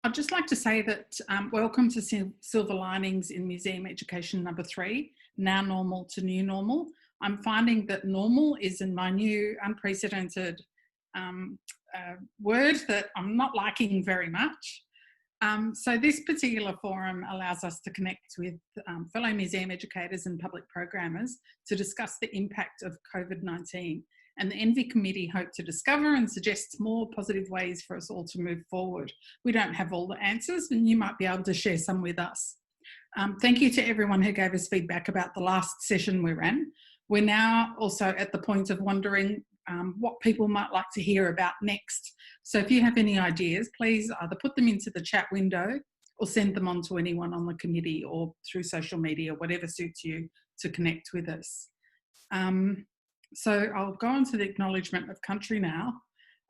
I'd just like to say that welcome to Silver Linings in Museum Education number 3, now normal to new normal. I'm finding that normal is in my new unprecedented word that I'm not liking very much. So this particular forum allows us to connect with fellow museum educators and public programmers to discuss the impact of COVID-19. And the Envy Committee hope to discover and suggest more positive ways for us all to move forward. We don't have all the answers, and you might be able to share some with us. Thank you to everyone who gave us feedback about the last session we ran. We're now also at the point of wondering what people might like to hear about next. So if you have any ideas, please either put them into the chat window or send them on to anyone on the committee or through social media, whatever suits you to connect with us. So I'll go on to the Acknowledgement of Country now,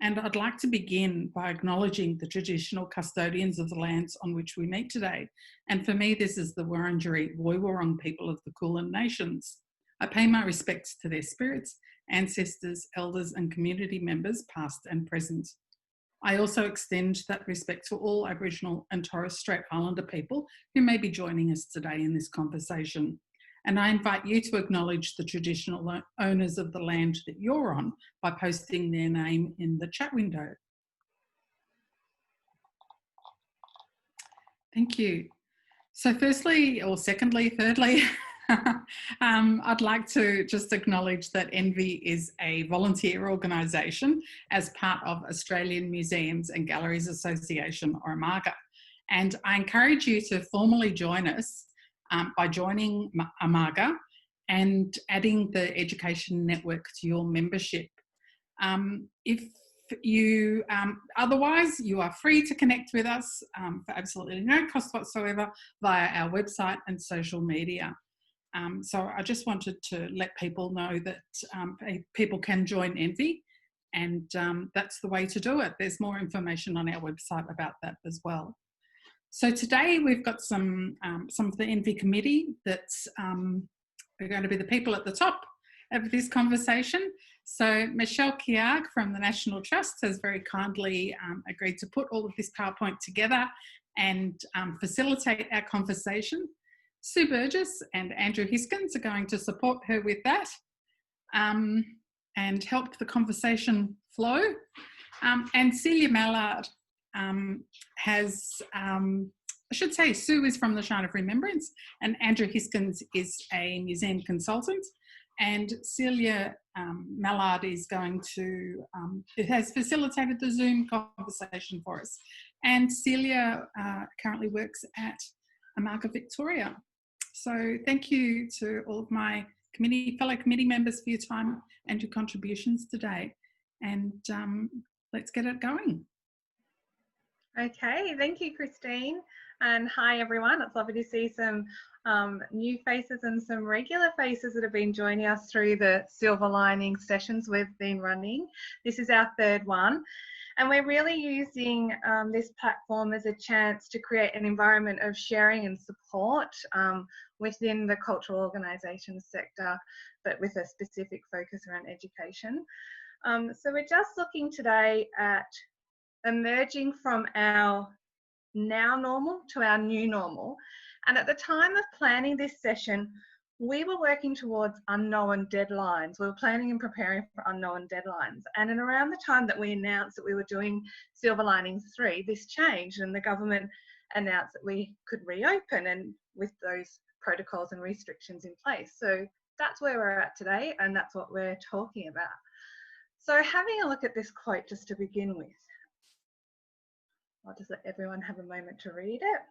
and I'd like to begin by acknowledging the traditional custodians of the lands on which we meet today. And for me, this is the Wurundjeri Woiwurrung people of the Kulin Nations. I pay my respects to their spirits, ancestors, elders and community members past and present. I also extend that respect to all Aboriginal and Torres Strait Islander people who may be joining us today in this conversation. And I invite you to acknowledge the traditional owners of the land that you're on by posting their name in the chat window. Thank you. So thirdly, I'd like to just acknowledge that Envy is a volunteer organisation as part of Australian Museums and Galleries Association, or AMAGA. And I encourage you to formally join us by joining AMAGA and adding the education network to your membership. If you otherwise, you are free to connect with us for absolutely no cost whatsoever via our website and social media. So I just wanted to let people know that people can join Envy, and that's the way to do it. There's more information on our website about that as well. So today we've got some of the Envy Committee that's are going to be the people at the top of this conversation. So Michelle Kiag from the National Trust has very kindly agreed to put all of this PowerPoint together and facilitate our conversation. Sue Burgess and Andrew Hiskins are going to support her with that and help the conversation flow. And Celia Mallard I should say Sue is from the Shrine of Remembrance and Andrew Hiskins is a museum consultant, and Celia Mallard is going to, it has facilitated the Zoom conversation for us. And Celia currently works at AMAGA Victoria. So thank you to all of my fellow committee members for your time and your contributions today. And let's get it going. Okay, thank you, Christine. And hi, everyone. It's lovely to see some new faces and some regular faces that have been joining us through the Silver Lining sessions we've been running. This is our third one. And we're really using this platform as a chance to create an environment of sharing and support within the cultural organisations sector, but with a specific focus around education. So we're just looking today at emerging from our now normal to our new normal. And at the time of planning this session, we were working towards unknown deadlines. We were planning and preparing for unknown deadlines. And in around the time that we announced that we were doing Silver Linings 3, this changed and the government announced that we could reopen, and with those protocols and restrictions in place. So that's where we're at today, and that's what we're talking about. So having a look at this quote just to begin with. I'll just let everyone have a moment to read it.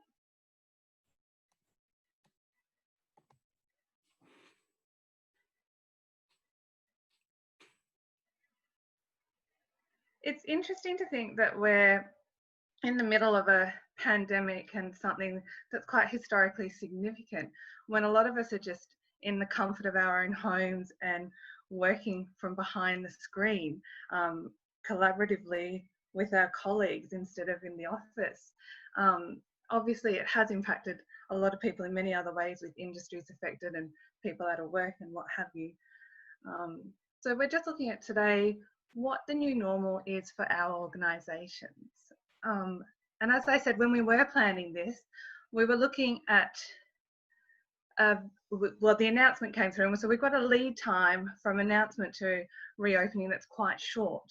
It's interesting to think that we're in the middle of a pandemic and something that's quite historically significant, when a lot of us are just in the comfort of our own homes and working from behind the screen, collaboratively with our colleagues instead of in the office. Obviously, it has impacted a lot of people in many other ways, with industries affected and people out of work and what have you. So we're just looking at today what the new normal is for our organisations. And as I said, when we were planning this, we were looking at, well, the announcement came through, and so we've got a lead time from announcement to reopening that's quite short.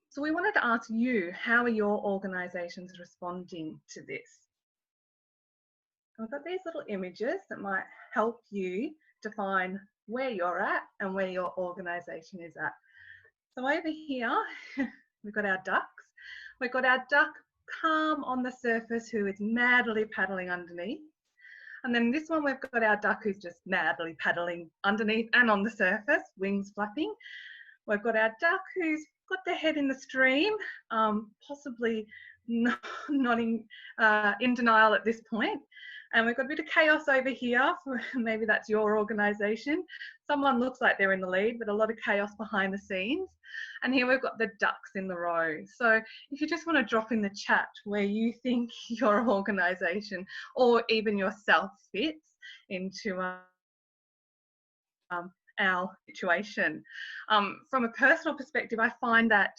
So we wanted to ask you, how are your organisations responding to this? I've got these little images that might help you define where you're at and where your organisation is at. So over here, we've got our ducks. We've got our duck calm on the surface who is madly paddling underneath. And then this one, we've got our duck who's just madly paddling underneath and on the surface, wings flapping. We've got our duck who's got their head in the stream, possibly nodding in denial at this point. And we've got a bit of chaos over here, maybe that's your organisation. Someone looks like they're in the lead, but a lot of chaos behind the scenes. And here we've got the ducks in the row. So if you just want to drop in the chat where you think your organisation or even yourself fits into our situation. From a personal perspective, I find that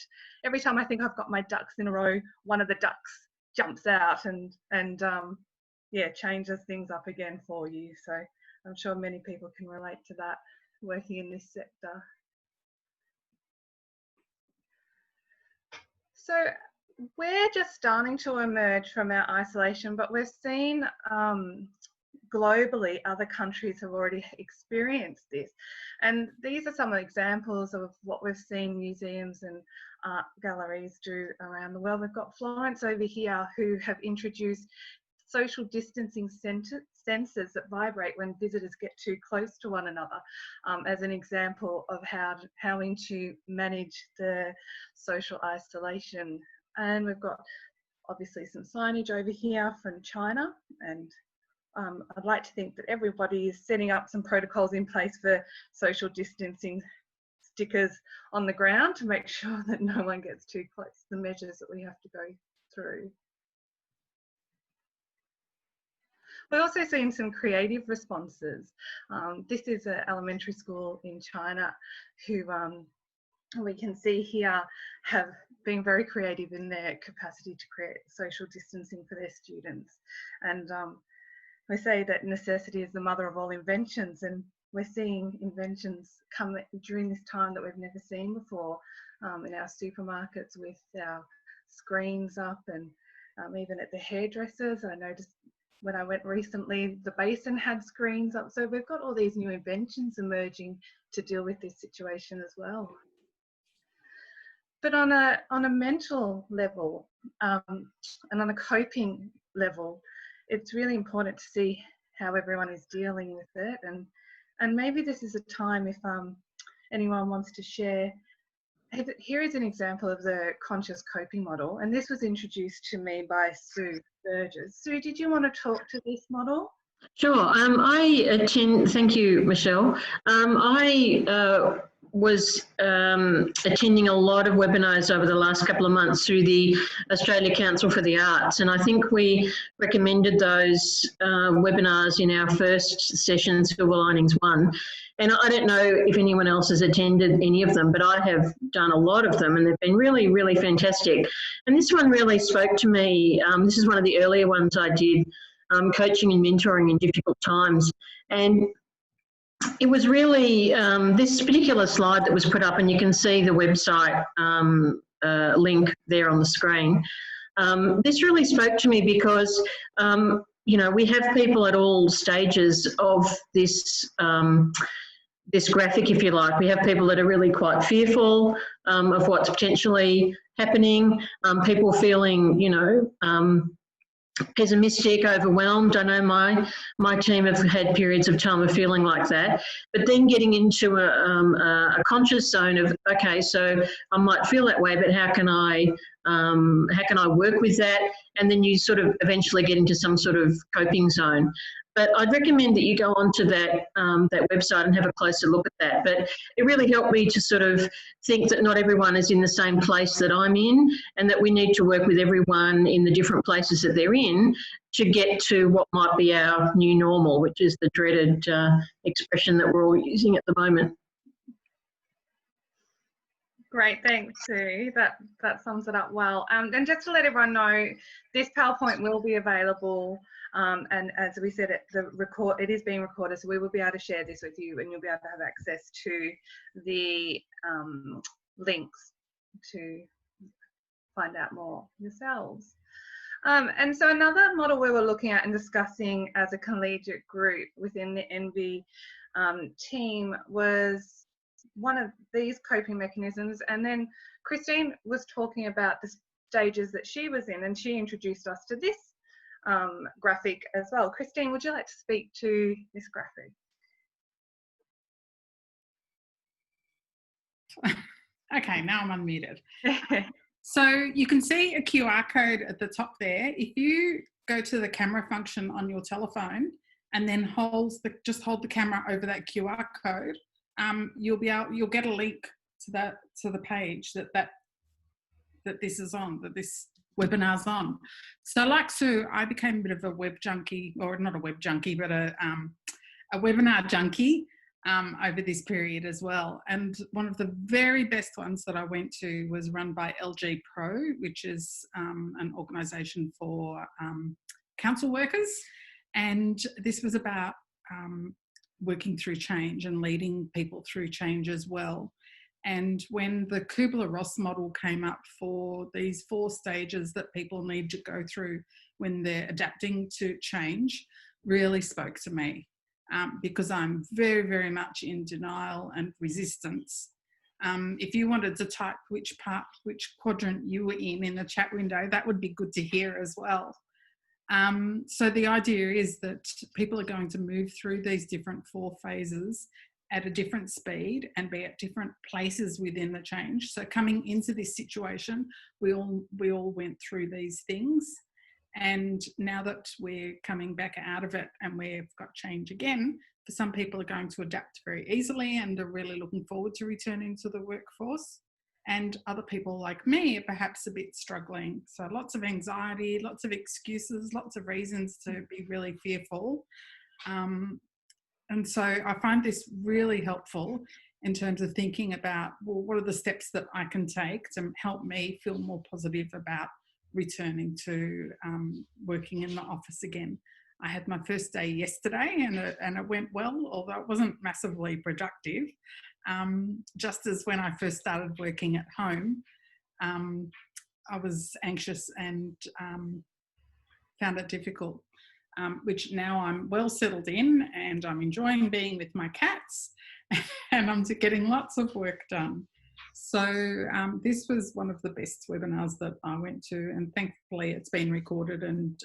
every time I think I've got my ducks in a row, one of the ducks jumps out and yeah, changes things up again for you. So I'm sure many people can relate to that working in this sector. So we're just starting to emerge from our isolation, but we've seen globally other countries have already experienced this. And these are some examples of what we've seen museums and art galleries do around the world. We've got Florence over here who have introduced social distancing sensors that vibrate when visitors get too close to one another, as an example of how to manage the social isolation. And we've got obviously some signage over here from China, and I'd like to think that everybody is setting up some protocols in place for social distancing stickers on the ground to make sure that no one gets too close to the measures that we have to go through. We're also seeing some creative responses. This is an elementary school in China who we can see here have been very creative in their capacity to create social distancing for their students. And we say that necessity is the mother of all inventions, and we're seeing inventions come during this time that we've never seen before in our supermarkets with our screens up, and even at the hairdressers. I noticed when I went recently, the basin had screens up. So we've got all these new inventions emerging to deal with this situation as well. But on a mental level and on a coping level, it's really important to see how everyone is dealing with it. And maybe this is a time if anyone wants to share. Here is an example of the conscious coping model, and this was introduced to me by Sue Burgess. Sue, did you want to talk to this model? Sure. Thank you, Michelle. I was attending a lot of webinars over the last couple of months through the Australia Council for the Arts, and I think we recommended those webinars in our first session, Silver Linings 1. And I don't know if anyone else has attended any of them, but I have done a lot of them, and they've been really, really fantastic. And this one really spoke to me. This is one of the earlier ones I did, coaching and mentoring in difficult times. And it was really this particular slide that was put up, and you can see the website link there on the screen. This really spoke to me because, you know, we have people at all stages of this this graphic, if you like. We have people that are really quite fearful of what's potentially happening, people feeling, you know, pessimistic, overwhelmed. I know my team have had periods of time of feeling like that, but then getting into a conscious zone of, okay, so I might feel that way, but how can I work with that? And then you sort of eventually get into some sort of coping zone. But I'd recommend that you go onto that that website and have a closer look at that. But it really helped me to sort of think that not everyone is in the same place that I'm in, and that we need to work with everyone in the different places that they're in to get to what might be our new normal, which is the dreaded expression that we're all using at the moment. Great, thanks, Sue. That sums it up well. And just to let everyone know, this PowerPoint will be available, and as we said, it is being recorded, so we will be able to share this with you, and you'll be able to have access to the links to find out more yourselves. And so another model we were looking at and discussing as a collegiate group within the ENVI team was one of these coping mechanisms. And then Christine was talking about the stages that she was in, and she introduced us to this graphic as well. Christine, would you like to speak to this graphic? Okay, now I'm unmuted. So you can see a QR code at the top there. If you go to the camera function on your telephone and then just hold the camera over that QR code, you'll get a link to the page that this is on, that this webinar's on. So like Sue, I became a bit of a web junkie, or not a web junkie, but a webinar junkie over this period as well. And one of the very best ones that I went to was run by LG Pro, which is an organisation for council workers. And this was about working through change and leading people through change as well. And when the Kubler-Ross model came up for these 4 stages that people need to go through when they're adapting to change, really spoke to me. Because I'm very, very much in denial and resistance. If you wanted to type which quadrant you were in the chat window, that would be good to hear as well. So the idea is that people are going to move through these different 4 phases at a different speed and be at different places within the change. So coming into this situation, we all went through these things. And now that we're coming back out of it and we've got change again, for some people are going to adapt very easily and are really looking forward to returning to the workforce. And other people like me are perhaps a bit struggling. So lots of anxiety, lots of excuses, lots of reasons to be really fearful. And so I find this really helpful in terms of thinking about, well, what are the steps that I can take to help me feel more positive about returning to working in the office again. I had my first day yesterday and it went well, although it wasn't massively productive. Just as when I first started working at home, I was anxious and found it difficult, which now I'm well settled in and I'm enjoying being with my cats and I'm getting lots of work done. So this was one of the best webinars that I went to, and thankfully it's been recorded and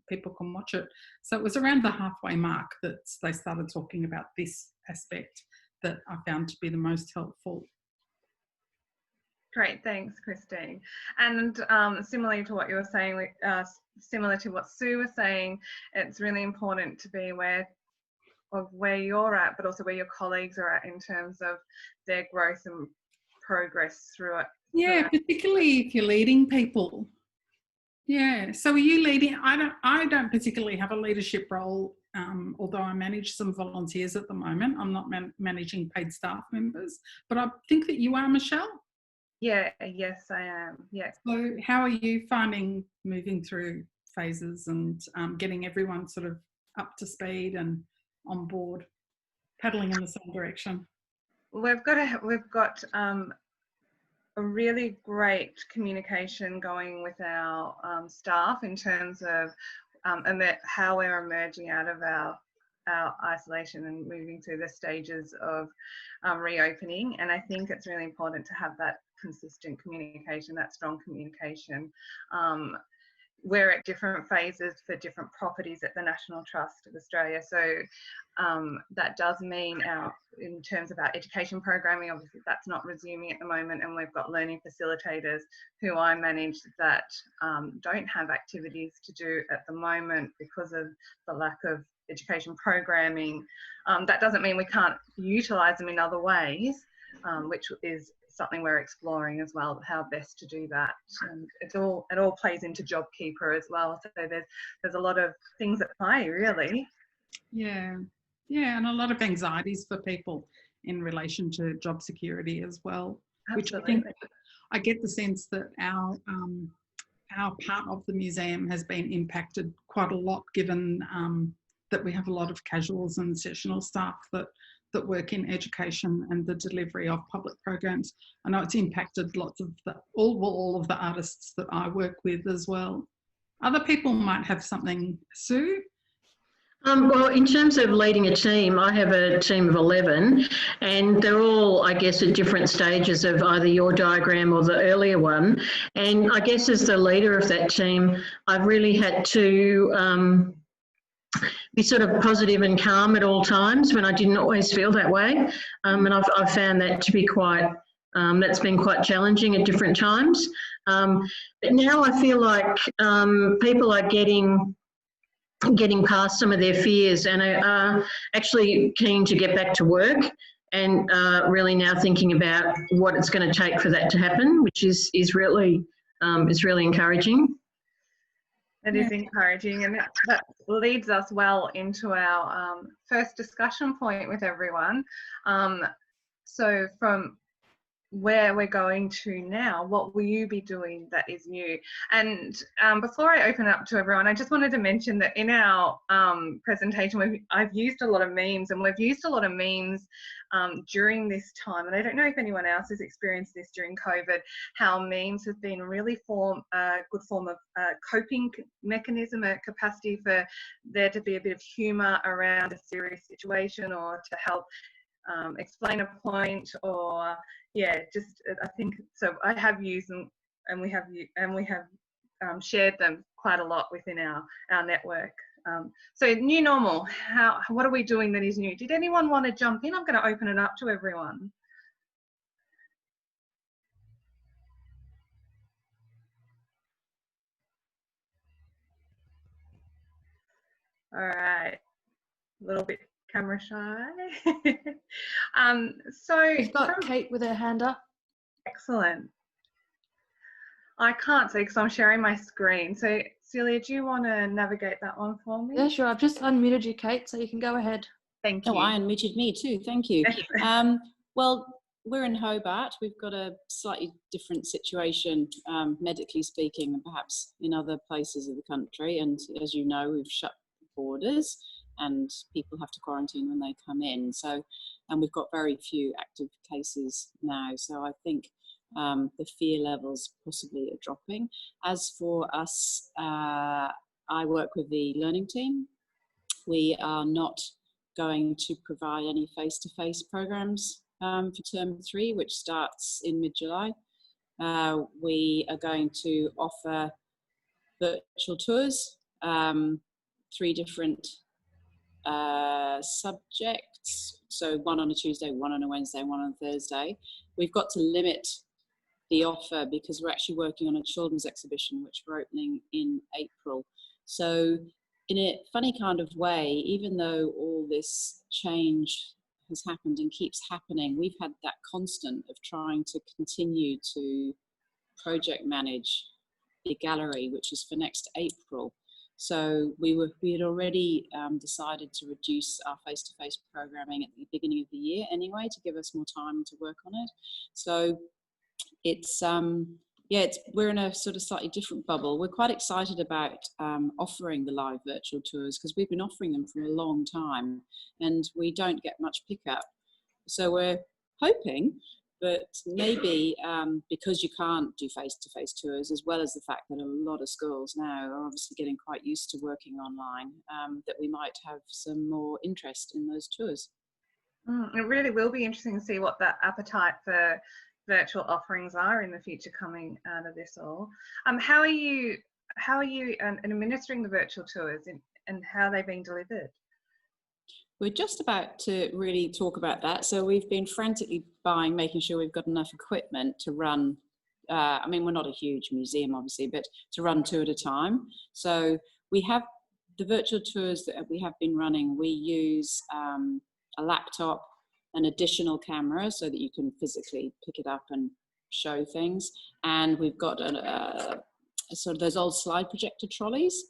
people can watch it. So it was around the halfway mark that they started talking about this aspect that I found to be the most helpful. Great, thanks, Christine. And similarly to what you were saying, similar to what Sue was saying, it's really important to be aware of where you're at, but also where your colleagues are at in terms of their growth and progress through it. Yeah, particularly if you're leading people. Yeah, so are you leading? I don't particularly have a leadership role, although I manage some volunteers at the moment. I'm not managing paid staff members, but I think that you are, Michelle. Yeah, yes, I am. Yes. So how are you finding moving through phases and getting everyone sort of up to speed and on board, paddling in the same direction? We've got a really great communication going with our staff in terms of how we're emerging out of our isolation and moving through the stages of reopening. And I think it's really important to have that consistent communication, that strong communication. We're at different phases for different properties at the National Trust of Australia. So that does mean in terms of our education programming, obviously that's not resuming at the moment, and we've got learning facilitators who I manage that don't have activities to do at the moment because of the lack of education programming. That doesn't mean we can't utilise them in other ways, which is something we're exploring as well, how best to do that. And it all plays into JobKeeper as well. So there's a lot of things at play, really. Yeah, and a lot of anxieties for people in relation to job security as well. which I think I get the sense that our part of the museum has been impacted quite a lot, given that we have a lot of casuals and sessional staff that work in education and the delivery of public programs. I know it's impacted lots of all of the artists that I work with as well. Other people might have something. Sue? Well, in terms of leading a team, I have a team of 11, and they're all, I guess, at different stages of either your diagram or the earlier one. And I guess as the leader of that team, I've really had to be sort of positive and calm at all times when I didn't always feel that way. And I've found that to be quite, that's been quite challenging at different times. But now I feel like people are getting past some of their fears and are actually keen to get back to work, and really now thinking about what it's going to take for that to happen, which is really encouraging. It is encouraging, and that leads us well into our first discussion point with everyone. So from where we're going to now, what will you be doing that is new? And before I open up to everyone, I just wanted to mention that in our presentation, I've used a lot of memes, and we've used a lot of memes during this time. And I don't know if anyone else has experienced this during COVID, how memes have been really a good form of coping mechanism, a capacity for there to be a bit of humour around a serious situation, or to help explain a point, or just I think so. I have used them, and we have shared them quite a lot within our network. So new normal. What are we doing that is new? Did anyone want to jump in? I'm going to open it up to everyone. All right, a little bit camera shy. So we've got Kate with her hand up. Excellent. I can't see because I'm sharing my screen. So Celia, do you want to navigate that one for me? Yeah, sure. I've just unmuted you, Kate, so you can go ahead. Thank you. Oh, I unmuted me too. Thank you. Well, we're in Hobart. We've got a slightly different situation, medically speaking, and perhaps in other places of the country. And as you know, we've shut the borders, and people have to quarantine when they come in. So, and we've got very few active cases now. So I think the fear levels possibly are dropping. As for us, I work with the learning team. We are not going to provide any face-to-face programs for term 3, which starts in mid-July. We are going to offer virtual tours, 3 different subjects, so one on a Tuesday, one on a Wednesday, one on a Thursday. We've got to limit the offer because we're actually working on a children's exhibition which we're opening in April. So in a funny kind of way, even though all this change has happened and keeps happening, we've had that constant of trying to continue to project manage the gallery, which is for next April. So we had already decided to reduce our face-to-face programming at the beginning of the year anyway, to give us more time to work on it. So it's we're in a sort of slightly different bubble. We're quite excited about offering the live virtual tours because we've been offering them for a long time and we don't get much pickup. So we're hoping, but maybe because you can't do face-to-face tours, as well as the fact that a lot of schools now are obviously getting quite used to working online, that we might have some more interest in those tours. It really will be interesting to see what that appetite for virtual offerings are in the future coming out of this all. How are you administering the virtual tours and how are they being delivered? We're just about to really talk about that. So we've been frantically making sure we've got enough equipment to run. I mean, we're not a huge museum, obviously, but to run 2 at a time. So we have the virtual tours that we have been running. We use a laptop, an additional camera so that you can physically pick it up and show things. And we've got sort of those old slide projector trolleys.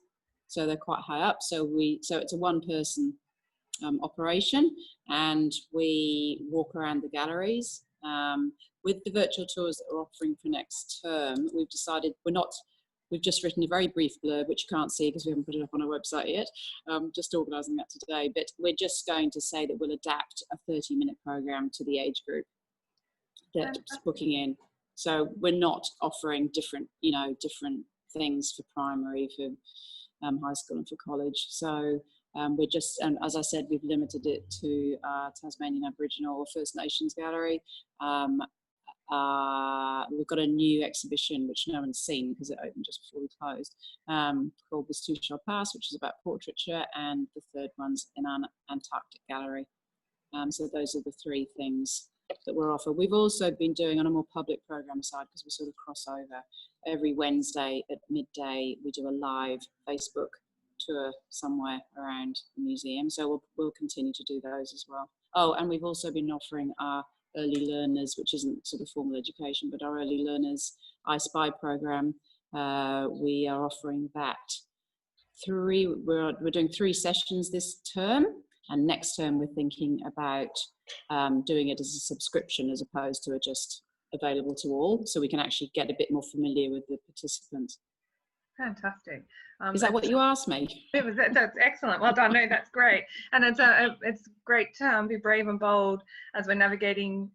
So they're quite high up. So it's a 1-person operation, and we walk around the galleries With the virtual tours that we're offering for next term, we've decided we've just written a very brief blurb, which you can't see because we haven't put it up on our website yet, just organising that today, but we're just going to say that we'll adapt a 30-minute programme to the age group that's booking in. So we're not offering different things for primary, for high school and for college. So we're just, and as I said, we've limited it to Tasmanian Aboriginal or First Nations Gallery. We've got a new exhibition which no one's seen because it opened just before we closed, called This Too Shall Pass, which is about portraiture, and the third one's in an Antarctic gallery. So those are the three things that we're offering. We've also been doing on a more public program side, because we sort of cross over. Every Wednesday at midday, we do a live Facebook tour somewhere around the museum. So we'll continue to do those as well. Oh, and we've also been offering our early learners, which isn't sort of formal education, but our early learners I Spy program. We are offering that we're doing 3 sessions this term, and next term we're thinking about doing it as a subscription as opposed to just available to all, so we can actually get a bit more familiar with the participants. Fantastic. Is that what you asked me? That's excellent. Well done. No, that's great. And it's great to be brave and bold as we're navigating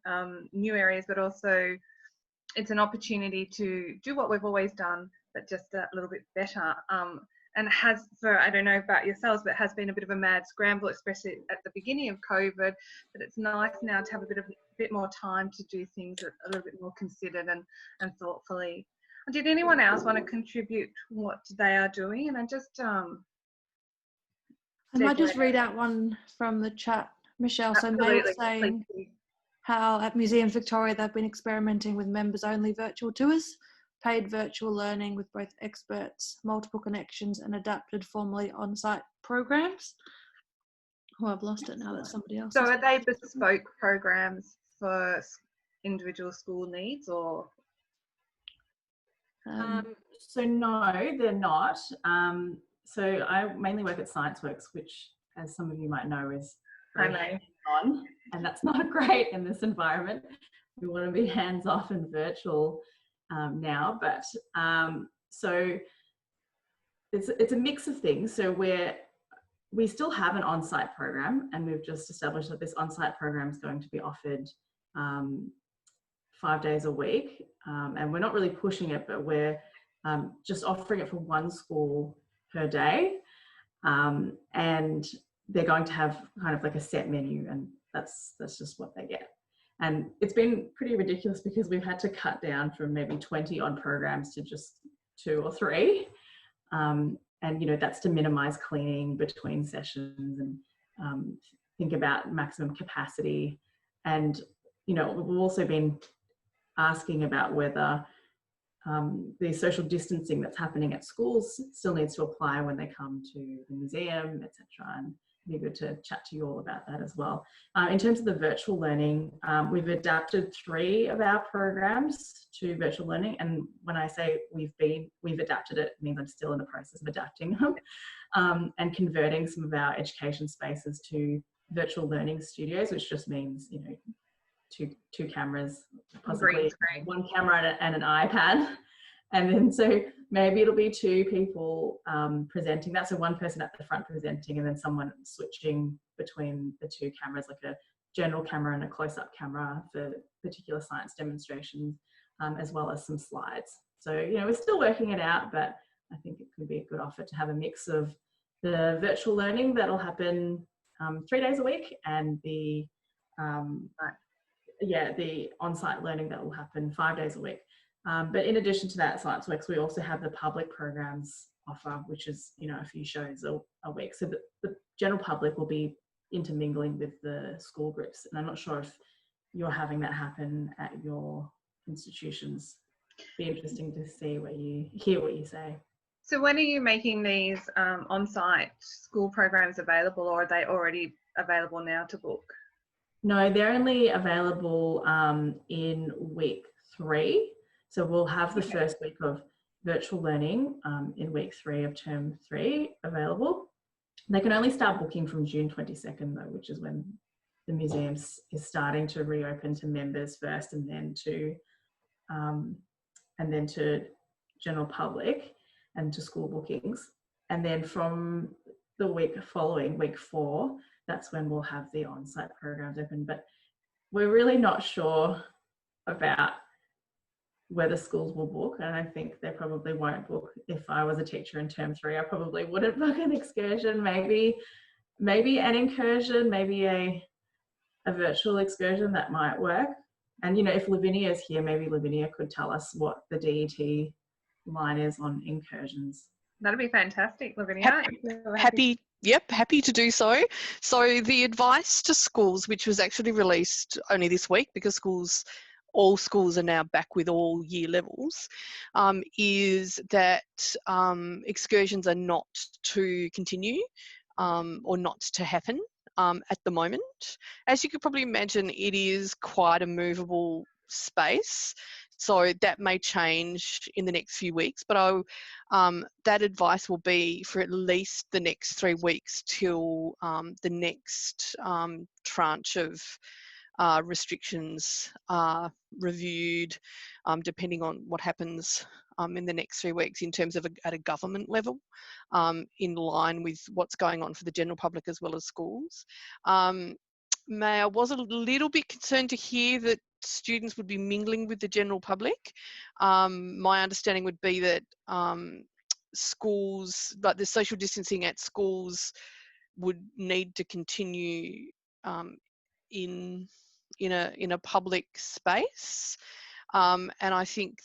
new areas, but also it's an opportunity to do what we've always done, but just a little bit better. And I don't know about yourselves, but has been a bit of a mad scramble, especially at the beginning of COVID. But it's nice now to have a bit more time to do things a little bit more considered and thoughtfully. Did anyone else want to contribute what they are doing? And I might just read out one from the chat, Michelle. So May was saying how at Museums Victoria they've been experimenting with members-only virtual tours, paid virtual learning with both experts, multiple connections, and adapted formally on-site programs. Oh, I've lost it now. That's somebody else. So are they bespoke programs for individual school needs, or? So no, they're not. So I mainly work at ScienceWorks, which, as some of you might know, is very hands-on, and that's not great in this environment. We want to be hands-off and virtual now, but so it's a mix of things. So we still have an on-site program, and we've just established that this on-site program is going to be offered 5 days a week, and we're not really pushing it, but we're just offering it for one school per day, and they're going to have kind of like a set menu, and that's just what they get. And it's been pretty ridiculous because we've had to cut down from maybe 20 on programs to just 2 or 3, and that's to minimize cleaning between sessions and think about maximum capacity. And we've also been asking about whether the social distancing that's happening at schools still needs to apply when they come to the museum, etc. And it'd be good to chat to you all about that as well. In terms of the virtual learning, we've adapted 3 of our programs to virtual learning. And when I say we've adapted it, it means I'm still in the process of adapting them and converting some of our education spaces to virtual learning studios, which just means, two cameras, possibly one camera and an iPad. And then so maybe it'll be 2 people presenting that. So one person at the front presenting, and then someone switching between the 2 cameras, like a general camera and a close-up camera for particular science demonstrations, as well as some slides. So, we're still working it out, but I think it could be a good offer to have a mix of the virtual learning that'll happen 3 days a week, and the on-site learning that will happen 5 days a week. But in addition to that, ScienceWorks, we also have the public programs offer, which is, a few shows a week. So the general public will be intermingling with the school groups. And I'm not sure if you're having that happen at your institutions. Be interesting to hear what you say. So when are you making these on-site school programs available, or are they already available now to book? No, they're only available in week 3. So we'll have the first week of virtual learning in week 3 of term 3 available. They can only start booking from June 22nd though, which is when the museums is starting to reopen to members first, and then to general public and to school bookings. And then from the week following, week 4, that's when we'll have the on-site programs open. But we're really not sure about whether schools will book, and I think they probably won't book. If I was a teacher in term 3, I probably wouldn't book an excursion. Maybe an incursion, maybe a virtual excursion, that might work. And you know, if Lavinia's here, maybe Lavinia could tell us what the DET line is on incursions. That'd be fantastic, Lavinia. Happy to do so. So the advice to schools, which was actually released only this week because all schools are now back with all year levels, is that excursions are not to continue or not to happen at the moment. As you could probably imagine, it is quite a movable space, so that may change in the next few weeks, but that advice will be for at least the next 3 weeks till the next tranche of restrictions are reviewed, depending on what happens in the next 3 weeks in terms of at a government level, in line with what's going on for the general public as well as schools. I was a little bit concerned to hear that students would be mingling with the general public. My understanding would be that schools, like the social distancing at schools, would need to continue in a public space, and I think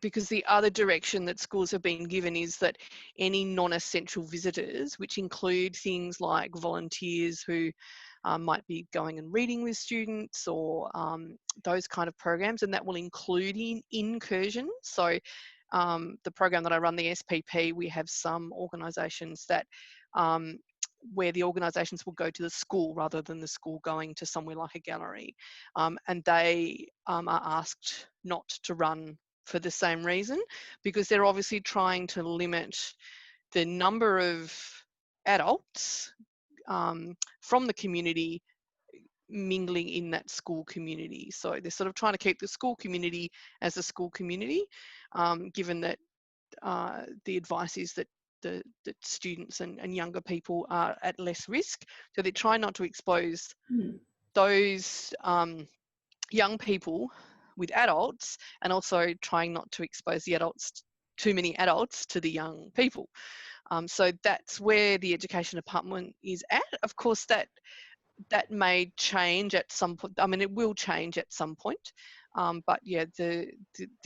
because the other direction that schools have been given is that any non-essential visitors, which include things like volunteers who might be going and reading with students or those kind of programs, and that will include incursions. So the program that I run, the SPP, we have some organisations that where the organisations will go to the school rather than the school going to somewhere like a gallery, and they are asked not to run for the same reason, because they're obviously trying to limit the number of adults from the community mingling in that school community. So they're sort of trying to keep the school community as a school community, given that the advice is that that students and younger people are at less risk. So they try not to expose those young people with adults, and also trying not to expose the adults, too many adults, to the young people. So that's where the education department is at. Of course, that may change at some point. I mean, it will change at some point. But yeah, the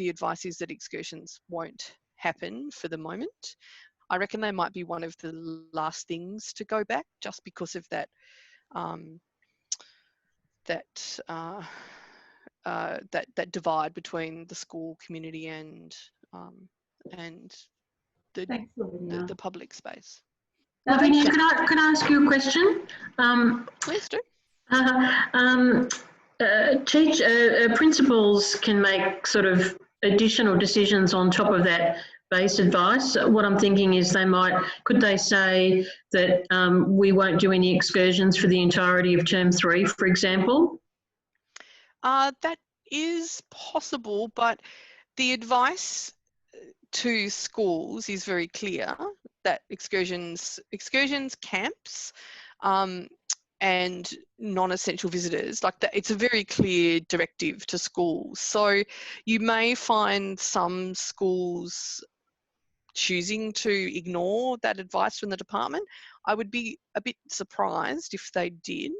advice is that excursions won't happen for the moment. I reckon they might be one of the last things to go back, just because of that that divide between the school community and the public space. Lavinia, can I ask you a question? Please do. Principals can make sort of additional decisions on top of that base advice. What I'm thinking is could they say that we won't do any excursions for the entirety of term 3, for example? That is possible, but the advice to schools is very clear that excursions, camps, and non-essential visitors, like that, it's a very clear directive to schools. So you may find some schools choosing to ignore that advice from the department. I would be a bit surprised if they did.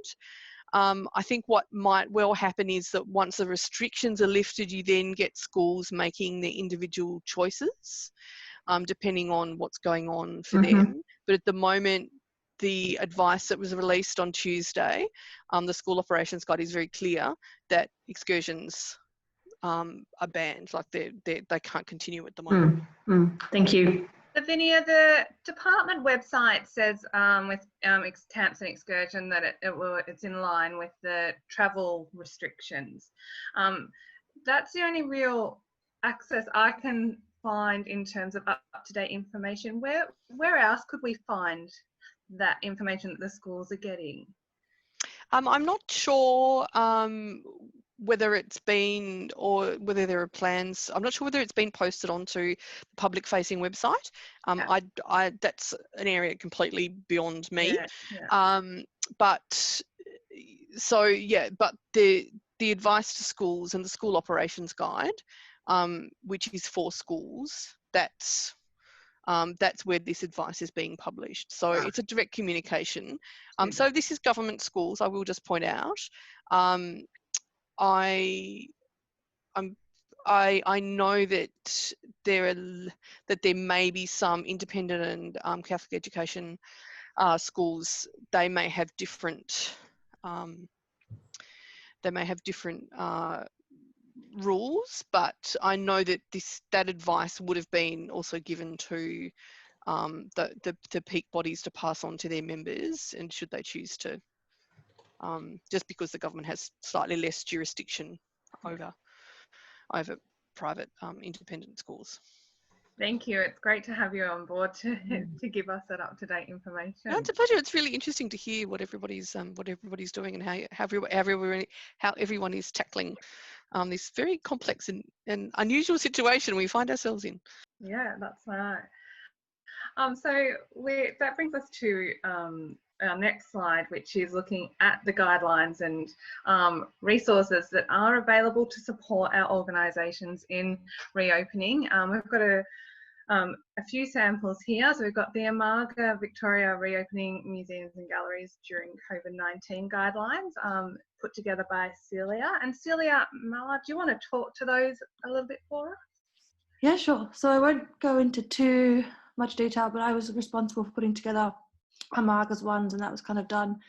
I think what might well happen is that once the restrictions are lifted, you then get schools making their individual choices, depending on what's going on for them. But at the moment, the advice that was released on Tuesday, the school operations guide, is very clear that excursions are banned. Like they can't continue at the moment. Thank you. Lavinia, the department website says with camps and excursion that it's in line with the travel restrictions. That's the only real access I can find in terms of up-to-date information. Where else could we find that information that the schools are getting? I'm not sure whether it's been, or whether there are plans. I'm not sure whether it's been posted onto the public-facing website. That's an area completely beyond me. But so yeah, but the advice to schools and the school operations guide, which is for schools, that's where this advice is being published. So it's a direct communication. So this is government schools, I will just point out. I know that there may be some independent and Catholic education schools. They may have different rules, but I know that that advice would have been also given to the peak bodies to pass on to their members, and should they choose to, just because the government has slightly less jurisdiction over private independent schools. Thank you. It's great to have you on board to give us that up-to-date information. No, it's a pleasure. It's really interesting to hear what everybody's doing, and how everyone is tackling this very complex and unusual situation we find ourselves in. Yeah, that's right. So that brings us to our next slide, which is looking at the guidelines and resources that are available to support our organisations in reopening. We've got a few samples here. So we've got the Umaga Victoria Reopening Museums and Galleries During COVID-19 guidelines, put together by Celia. And Celia, Marla, do you want to talk to those a little bit for us? Yeah, sure. So I won't go into too much detail, but I was responsible for putting together Umaga's ones, and that was kind of done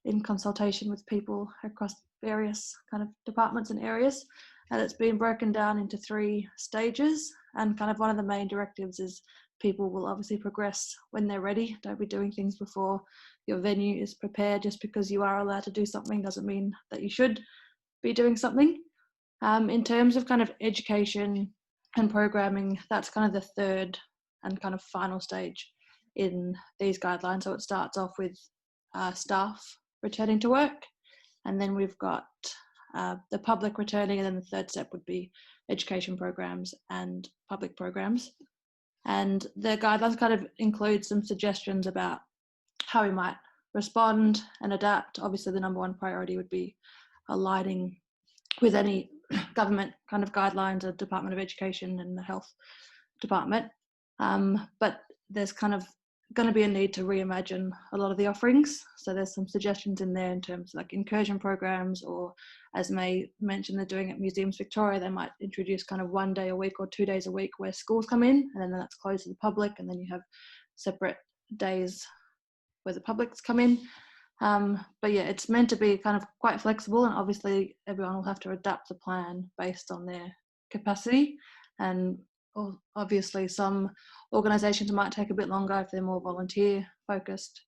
in consultation with people across various kind of departments and areas. And it's been broken down into 3 stages. And kind of one of the main directives is people will obviously progress when they're ready. Don't be doing things before your venue is prepared. Just because you are allowed to do something doesn't mean that you should be doing something. In terms of kind of education and programming, that's kind of the 3rd and kind of final stage in these guidelines. So it starts off with staff returning to work, and then we've got the public returning, and then the 3rd step would be education programs and public programs. And the guidelines kind of include some suggestions about how we might respond and adapt. Obviously, the number 1 priority would be aligning with any government kind of guidelines of Department of Education and the Health Department. But there's kind of going to be a need to reimagine a lot of the offerings. So there's some suggestions in there in terms of like incursion programs, or as May mentioned, they're doing at Museums Victoria, they might introduce kind of 1 day a week or 2 days a week where schools come in, and then that's closed to the public, and then you have separate days where the publics come in. But yeah, it's meant to be kind of quite flexible, and obviously everyone will have to adapt the plan based on their capacity. And obviously some organisations might take a bit longer if they're more volunteer focused,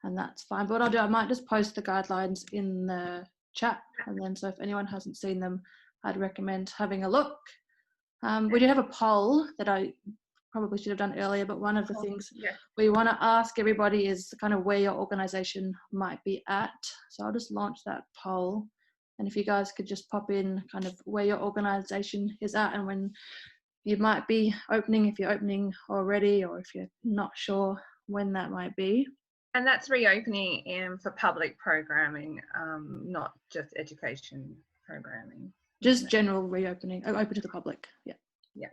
and that's fine. But what I'll do, I might just post the guidelines in the chat, and then so if anyone hasn't seen them, I'd recommend having a look. We do have a poll that I probably should have done earlier, but one of the things we want to ask everybody is kind of where your organisation might be at. So I'll just launch that poll, and if you guys could just pop in kind of where your organisation is at and when you might be opening, if you're opening already, or if you're not sure when that might be. And that's reopening for public programming, not just education programming. Just general reopening, open to the public. Yeah. Yeah.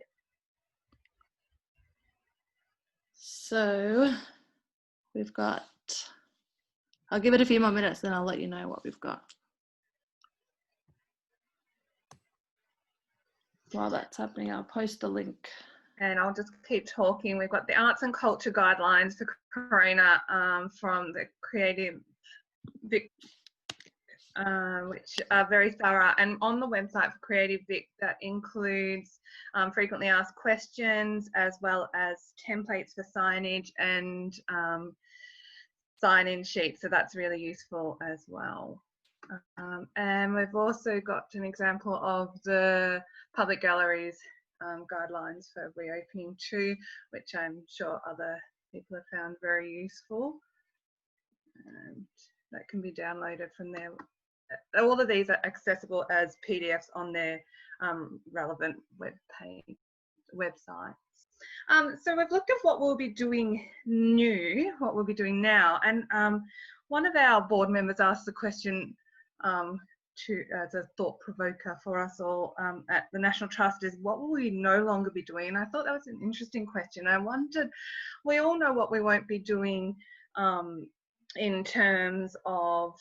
So we've got, I'll give it a few more minutes, then I'll let you know what we've got. While that's happening, I'll post the link. And I'll just keep talking. We've got the arts and culture guidelines for Corona from the Creative Vic, which are very thorough. And on the website for Creative Vic, that includes frequently asked questions, as well as templates for signage and sign-in sheets. So that's really useful as well. And we've also got an example of the public galleries guidelines for reopening too, which I'm sure other people have found very useful. And that can be downloaded from there. All of these are accessible as PDFs on their relevant websites. So we've looked at what we'll be doing what we'll be doing now, and one of our board members asked the question as a thought provoker for us all at the National Trust is, what will we no longer be doing? And I thought that was an interesting question. I wondered, we all know what we won't be doing in terms of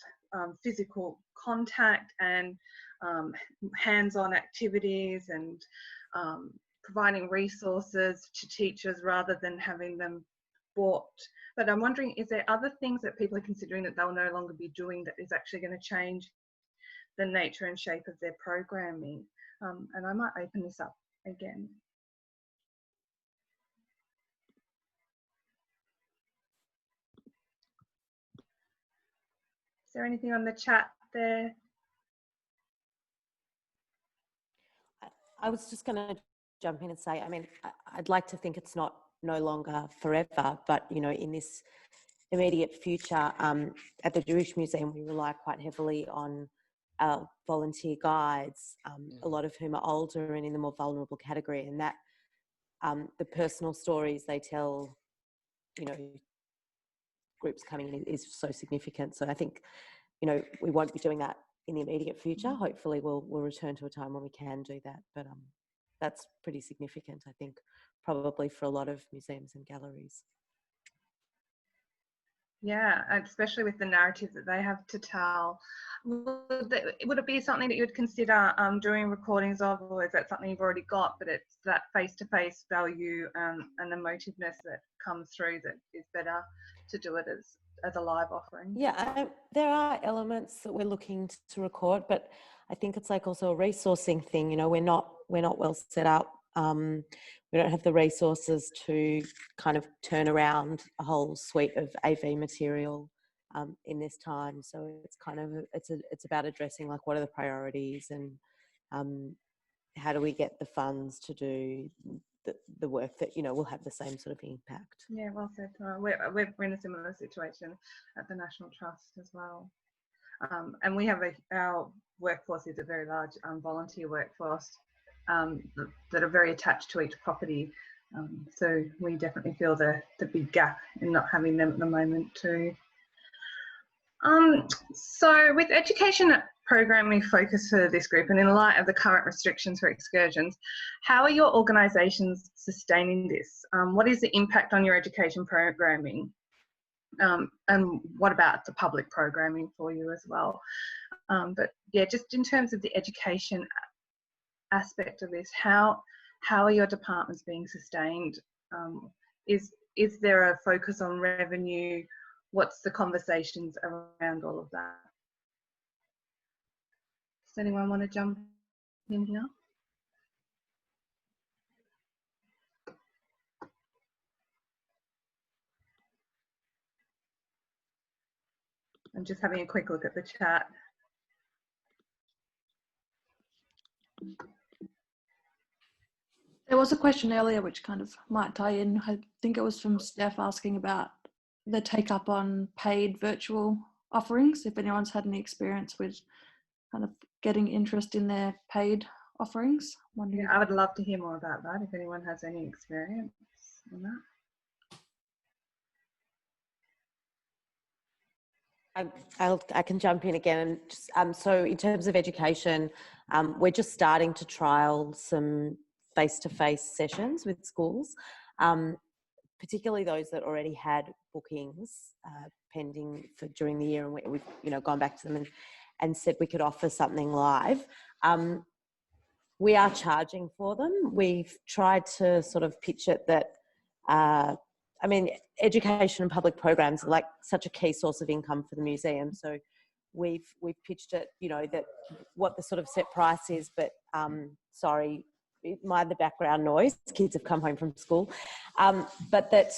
physical contact and hands-on activities and providing resources to teachers rather than having them bought. But I'm wondering, is there other things that people are considering that they'll no longer be doing that is actually going to change the nature and shape of their programming? And I might open this up again. Is there anything on the chat there? I was just going to jump in and say, I mean, I'd like to think it's no longer forever, but, you know, in this immediate future, at the Jewish Museum, we rely quite heavily on our volunteer guides, a lot of whom are older and in the more vulnerable category, and that the personal stories they tell, you know, groups coming in is so significant. So I think, you know, we won't be doing that in the immediate future. Hopefully we'll return to a time when we can do that, but that's pretty significant, I think, probably for a lot of museums and galleries. Yeah, especially with the narrative that they have to tell. Would it be something that you would consider doing recordings of, or is that something you've already got, but it's that face-to-face value and emotiveness that comes through that is better to do it as a live offering? Yeah, there are elements that we're looking to record, but I think it's like also a resourcing thing. You know, we're not well set up. We don't have the resources to kind of turn around a whole suite of AV material in this time. So it's kind of it's about addressing like what are the priorities and how do we get the funds to do the work that, you know, will have the same sort of impact. Yeah, well said. We're in a similar situation at the National Trust as well. And we have our workforce is a very large volunteer workforce that are very attached to each property. So we definitely feel the big gap in not having them at the moment too. So with education programming focus for this group, and in light of the current restrictions for excursions, how are your organisations sustaining this? What is the impact on your education programming? And what about the public programming for you as well? But yeah, just in terms of the education aspect of this, how are your departments being sustained? Is there a focus on revenue? What's the conversations around all of that? Does anyone want to jump in here? I'm just having a quick look at the chat. There was a question earlier which kind of might tie in. I think it was from Steph asking about the take up on paid virtual offerings, if anyone's had any experience with kind of getting interest in their paid offerings. Yeah, I would love to hear more about that if anyone has any experience on that. I can jump in again. And just, so in terms of education, we're just starting to trial some face-to-face sessions with schools, particularly those that already had bookings pending for during the year, and we've you know gone back to them and said we could offer something live. We are charging for them. We've tried to sort of pitch it that I mean, education and public programs are like such a key source of income for the museum. So we've pitched it, you know, that what the sort of set price is, but sorry, mind the background noise. Kids have come home from school, but that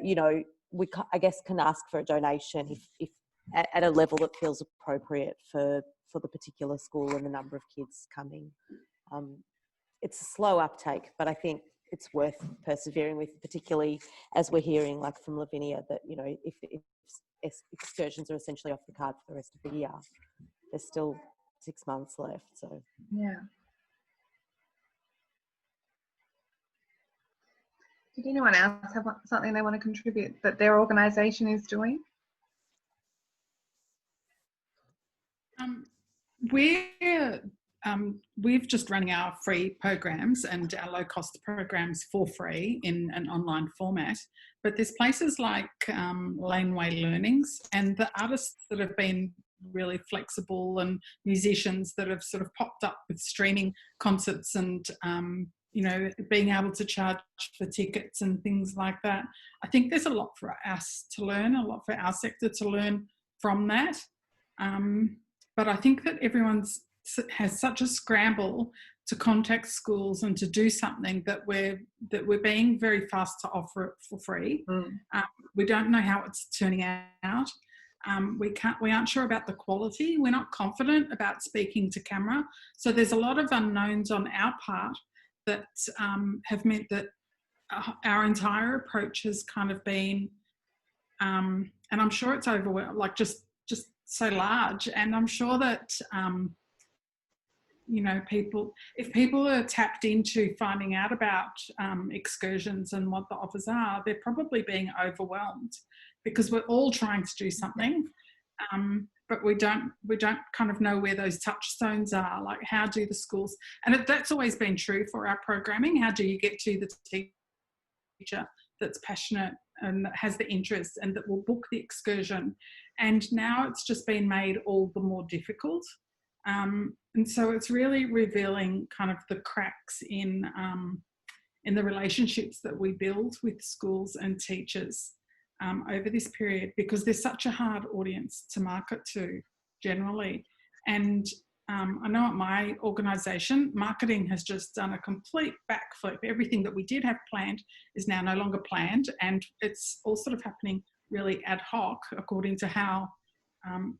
you know, we I guess can ask for a donation if at a level that feels appropriate for the particular school and the number of kids coming. It's a slow uptake, but I think it's worth persevering with, particularly as we're hearing like from Lavinia that, you know, if excursions are essentially off the card for the rest of the year. There's still 6 months left, so. Yeah. Did anyone else have something they want to contribute that their organisation is doing? We've just running our free programs and our low-cost programs for free in an online format. But there's places like Laneway Learnings, and the artists that have been really flexible, and musicians that have sort of popped up with streaming concerts and you know, being able to charge for tickets and things like that. I think there's a lot for us to learn, a lot for our sector to learn from that. But I think that everyone's has such a scramble to contact schools and to do something that we're being very fast to offer it for free. We don't know how it's turning out. We aren't sure about the quality. We're not confident about speaking to camera. So there's a lot of unknowns on our part that have meant that our entire approach has kind of been, and I'm sure it's overwhelmed, like just so large. And I'm sure that, you know, if people are tapped into finding out about excursions and what the offers are, they're probably being overwhelmed because we're all trying to do something, but we don't kind of know where those touchstones are. Like, how do the schools, and that's always been true for our programming, how do you get to the teacher that's passionate and that has the interest and that will book the excursion? And now it's just been made all the more difficult. And so it's really revealing kind of the cracks in the relationships that we build with schools and teachers over this period, because there's such a hard audience to market to generally. And I know at my organisation, marketing has just done a complete backflip. Everything that we did have planned is now no longer planned, and it's all sort of happening really ad hoc according to how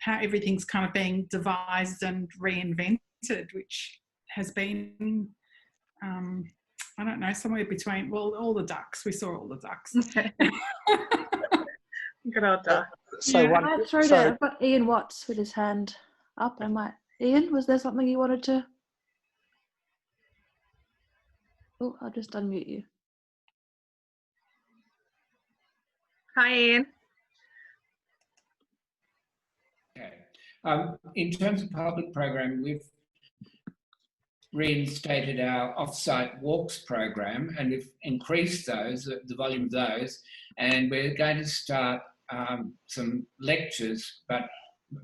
everything's kind of being devised and reinvented, which has been, I don't know, somewhere between, well, all the ducks. We saw all the ducks. Good old duck. So I've got Ian Watts with his hand up. Ian, was there something you wanted to? Oh, I'll just unmute you. Hi, Ian. Okay. In terms of public program, we've reinstated our off-site walks program, and we've increased those, the volume of those, and we're going to start some lectures, but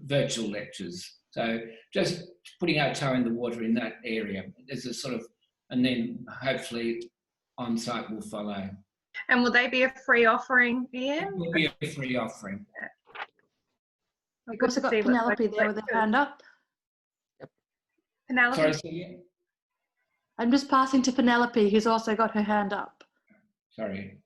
virtual lectures. So just putting our toe in the water in that area. There's a sort of, and then hopefully on-site will follow. And will they be a free offering, Ian? It will be a free offering. We've also got Penelope there with her hand up. Penelope. Sorry, Celia? I'm just passing to Penelope, who's also got her hand up. Sorry.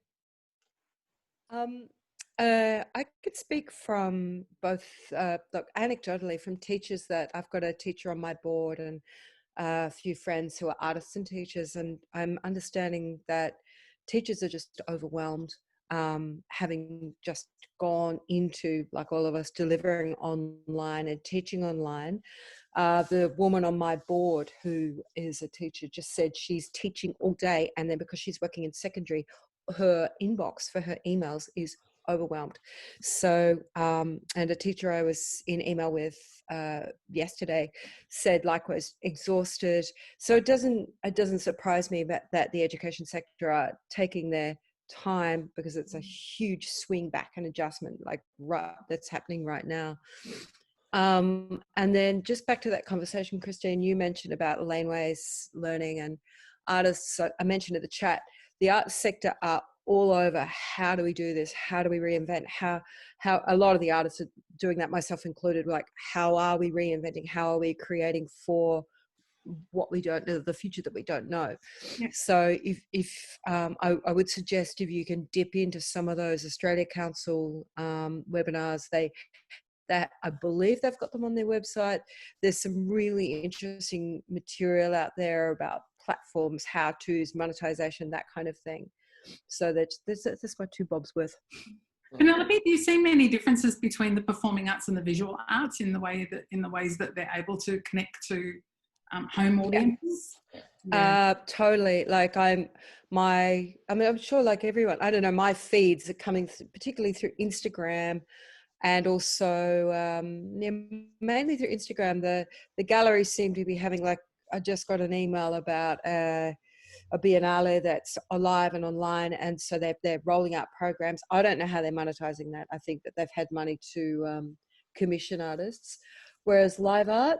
I could speak from both, look, anecdotally from teachers that I've got a teacher on my board and a few friends who are artists and teachers, and I'm understanding that teachers are just overwhelmed, having just gone into, like all of us, delivering online and teaching online. The woman on my board who is a teacher just said she's teaching all day, and then because she's working in secondary, her inbox for her emails is overwhelmed. So, and a teacher I was in email with yesterday said likewise, exhausted. So it doesn't surprise me that the education sector are taking their time, because it's a huge swing back and adjustment that's happening right now. And then just back to that conversation, Christine, you mentioned about laneways learning and artists. I mentioned in the chat, the arts sector are all over. How do we do this? How do we reinvent? How a lot of the artists are doing that, myself included. Like, how are we reinventing? How are we creating for what we don't know, the future that we don't know? Yeah. So if I would suggest if you can dip into some of those Australia Council webinars, that I believe they've got them on their website. There's some really interesting material out there about platforms, how-tos, monetization, that kind of thing. So that's my 2 bobs worth. Penelope, do you see many differences between the performing arts and the visual arts in the ways that they're able to connect to home audiences? Yeah. Totally. Like I'm sure like everyone, I don't know, my feeds are coming particularly through Instagram, and also mainly through Instagram. The galleries seem to be having, like, I just got an email about a biennale that's alive and online, and so they're rolling out programs. I don't know how they're monetizing that. I think that they've had money to commission artists, whereas live art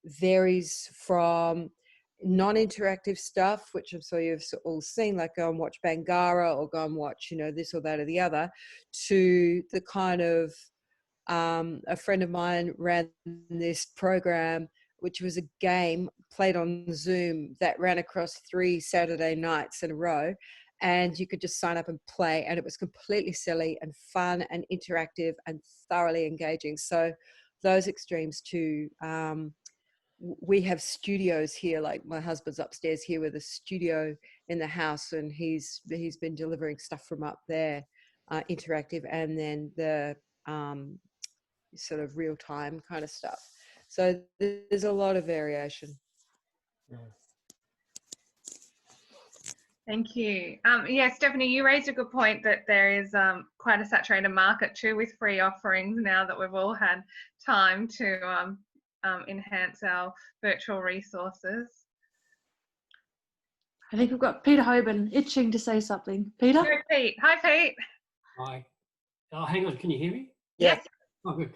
varies from non-interactive stuff, which I'm sure you've all seen, like go and watch Bangara or go and watch, you know, this or that or the other, to the kind of a friend of mine ran this program, which was a game played on Zoom that ran across 3 Saturday nights in a row, and you could just sign up and play, and it was completely silly and fun and interactive and thoroughly engaging. So those extremes too. We have studios here, like my husband's upstairs here with a studio in the house, and he's been delivering stuff from up there, interactive, and then the sort of real time kind of stuff. So there's a lot of variation. Thank you. Yeah, Stephanie, you raised a good point that there is quite a saturated market too with free offerings now that we've all had time to enhance our virtual resources. I think we've got Peter Hoban itching to say something. Peter? Go, Pete. Hi, Pete. Hi. Oh, hang on. Can you hear me? Yes. Oh, good.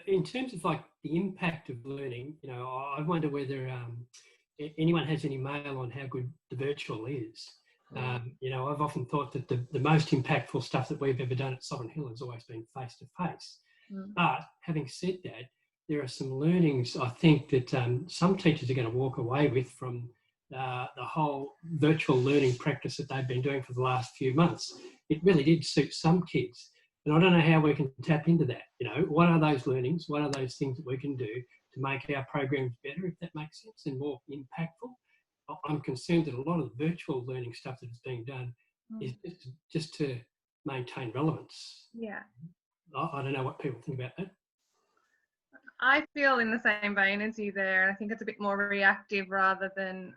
In terms of like the impact of learning, you know, I wonder whether anyone has any mail on how good the virtual is. You know, I've often thought that the most impactful stuff that we've ever done at Sovereign Hill has always been face-to-face. But having said that, there are some learnings I think that some teachers are going to walk away with from the whole virtual learning practice that they've been doing for the last few months. It really did suit some kids. And I don't know how we can tap into that. You know, what are those learnings? What are those things that we can do to make our programs better, if that makes sense, and more impactful? I'm concerned that a lot of the virtual learning stuff that is being done is just to maintain relevance. Yeah. I don't know what people think about that. I feel in the same vein as you there, and I think it's a bit more reactive rather than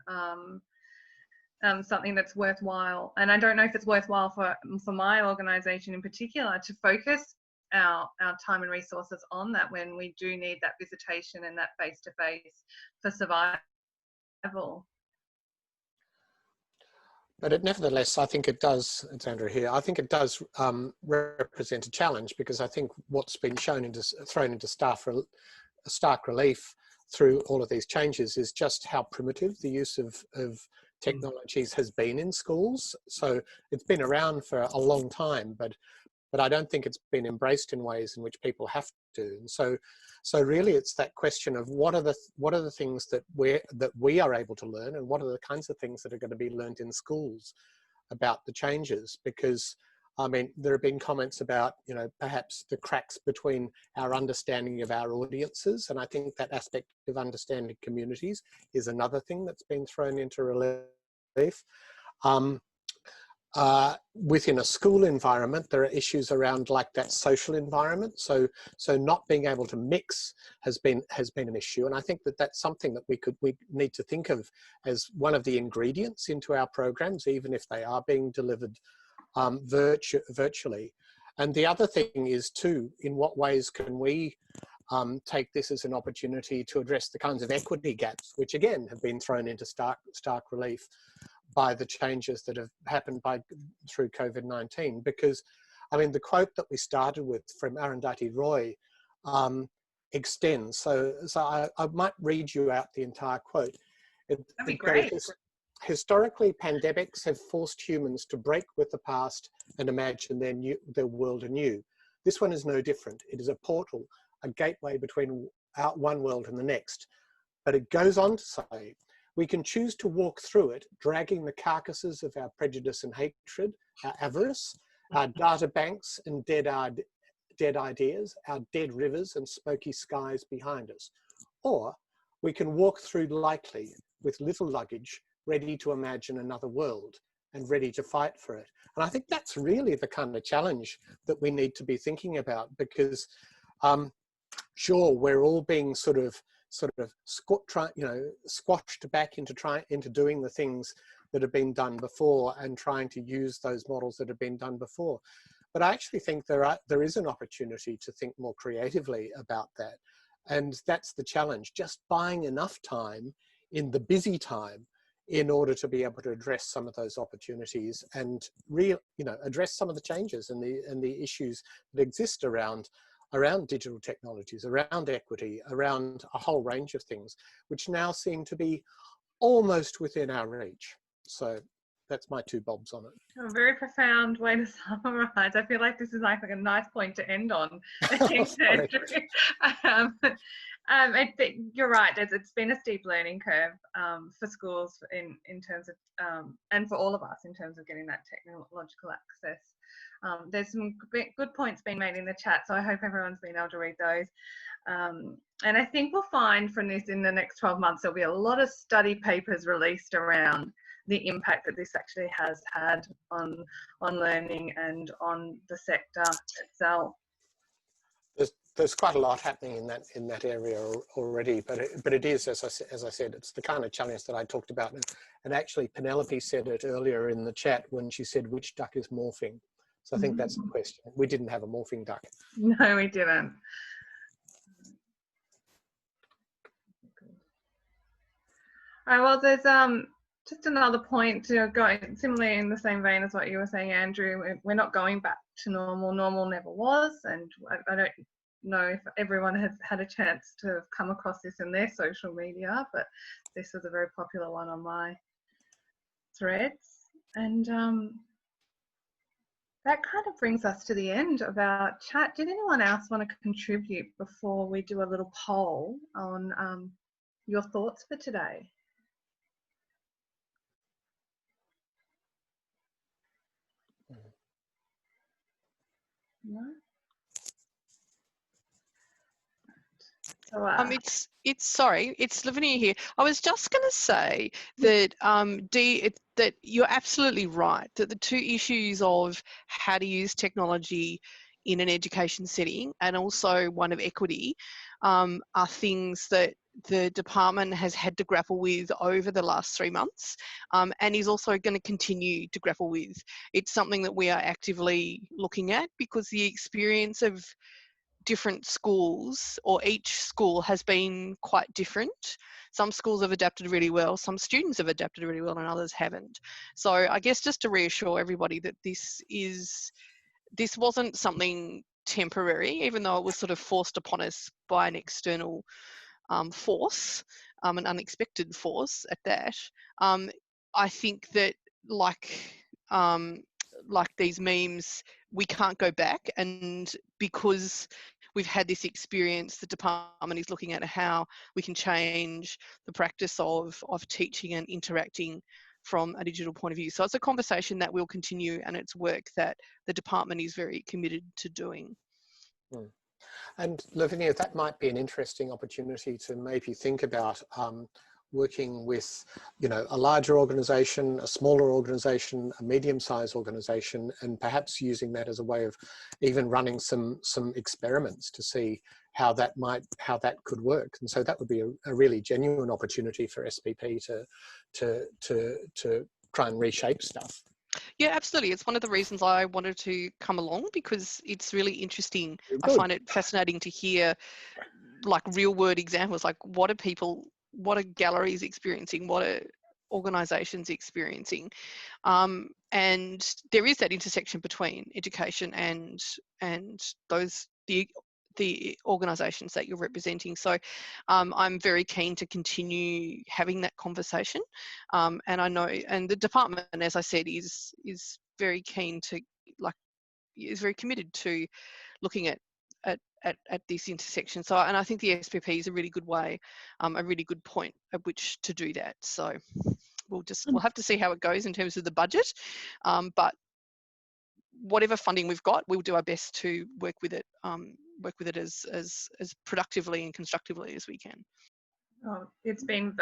something that's worthwhile. And I don't know if it's worthwhile for my organisation in particular to focus our time and resources on that when we do need that visitation and that face-to-face for survival. But nevertheless, I think it does, it's Andrew here, I think it does represent a challenge, because I think what's been thrown into stark relief through all of these changes is just how primitive the use of technologies has been in schools. So it's been around for a long time, but I don't think it's been embraced in ways in which people have to. And so really it's that question of what are the things that we are able to learn, and what are the kinds of things that are going to be learned in schools about the changes. Because I mean, there have been comments about, you know, perhaps the cracks between our understanding of our audiences, and I think that aspect of understanding communities is another thing that's been thrown into relief. Within a school environment, there are issues around like that social environment. So not being able to mix has been an issue, and I think that that's something that we need to think of as one of the ingredients into our programs, even if they are being delivered virtually. And the other thing is too, in what ways can we take this as an opportunity to address the kinds of equity gaps, which again have been thrown into stark relief by the changes that have happened through COVID-19. Because, I mean, the quote that we started with from Arundhati Roy extends. So I might read you out the entire quote. That'd be great. Historically, pandemics have forced humans to break with the past and imagine their world anew. This one is no different. It is a portal, a gateway between one world and the next. But it goes on to say, we can choose to walk through it, dragging the carcasses of our prejudice and hatred, our avarice, our data banks and dead ideas, our dead rivers and smoky skies behind us. Or we can walk through lightly with little luggage, ready to imagine another world, and ready to fight for it. And I think that's really the kind of challenge that we need to be thinking about, because sure, we're all being sort of squashed back into doing the things that have been done before and trying to use those models that have been done before. But I actually think there is an opportunity to think more creatively about that. And that's the challenge, just buying enough time in the busy time in order to be able to address some of those opportunities and address some of the changes and the issues that exist around digital technologies, around equity, around a whole range of things, which now seem to be almost within our reach. So that's my 2 bobs on it. A very profound way to summarize. I feel like this is like a nice point to end on. Thanks, Andrew. I think you're right. It's been a steep learning curve for schools in terms of, and for all of us in terms of getting that technological access. There's some good points being made in the chat, so I hope everyone's been able to read those. And I think we'll find from this in the next 12 months, there'll be a lot of study papers released around the impact that this actually has had on learning and on the sector itself. There's quite a lot happening in that area already, but it is, as I said, it's the kind of challenge that I talked about. And actually, Penelope said it earlier in the chat when she said, which duck is morphing? So I think that's the question. We didn't have a morphing duck. No, we didn't. All right, well, there's just another point to going similarly in the same vein as what you were saying, Andrew. We're not going back to normal. Normal never was, and I don't know if everyone has had a chance to come across this in their social media, but this was a very popular one on my threads. And that kind of brings us to the end of our chat. Did anyone else want to contribute before we do a little poll on your thoughts for today? No? So, it's Lavinia here. I was just going to say that that you're absolutely right, that the 2 issues of how to use technology in an education setting and also one of equity are things that the department has had to grapple with over the last 3 months, and is also going to continue to grapple with. It's something that we are actively looking at, because the experience of different schools, or each school, has been quite different. Some schools have adapted really well, some students have adapted really well, and others haven't. So I guess just to reassure everybody that this wasn't something temporary, even though it was sort of forced upon us by an external force, an unexpected force at that. I think that like these memes, we can't go back, and because we've had this experience, the department is looking at how we can change the practice of teaching and interacting from a digital point of view. So it's a conversation that will continue, and it's work that the department is very committed to doing. And Lavinia, that might be an interesting opportunity to maybe think about working with, a larger organisation, a smaller organisation, a medium-sized organisation, and perhaps using that as a way of even running some experiments to see how that could work. And so that would be a really genuine opportunity for SPP to try and reshape stuff. Yeah, absolutely. It's one of the reasons I wanted to come along, because it's really interesting. Good. I find it fascinating to hear like real world examples, like what are galleries experiencing, what are organisations experiencing, and there is that intersection between education and the organisations that you're representing. So I'm very keen to continue having that conversation, and I know, and the department, as I said, is very keen to, is very committed to looking at this intersection. So, and I think the SPP is a really good way, a really good point at which to do that. So we'll have to see how it goes in terms of the budget, but whatever funding we've got, we'll do our best to work with it as productively and constructively as we can. Oh, it's been